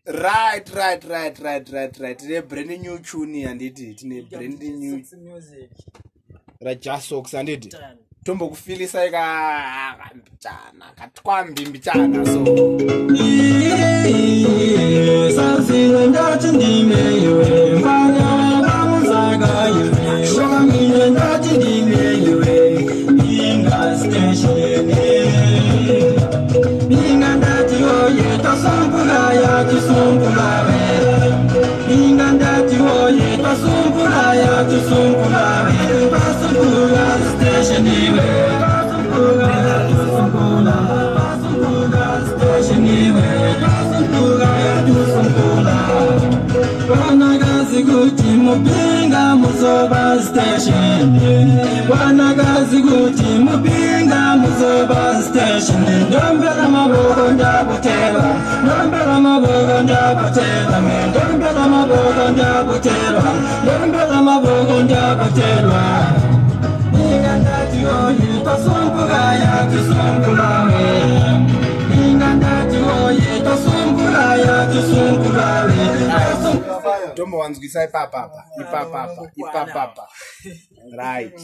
Right. Tine brand new tune handiti. Tine brand new music. Rajasox handiti. Tombo kufilisa ika mbichana. Katwambi mbichana so. Sasile ndati ndimewe. Mfanya bamuzaga yewe. Shwamile ndati ndimewe. Inga station. Inga ndati oye tasumpula ya tusumpula we. Inga ndati oye tasumpula ya tusumpula we. Tasumpula station we. Tasumpula tusumpula. Tasumpula station we. Tasumpula tusumpula. Wanagazi kuti mupinga muzoba station. Wanagazi kuti mupinga muzoba station. Ndombela maboko ndakutela. Ndombela maboko ndakutela. Ndombela maboko ndakutela. Ndombela maboko ndakutela. Inga ndati oye tasumpula ya tusumpula we. Inga ndati oye tasumpula ya tusumpula we. Tombo wanzwisa ipapapa. Right.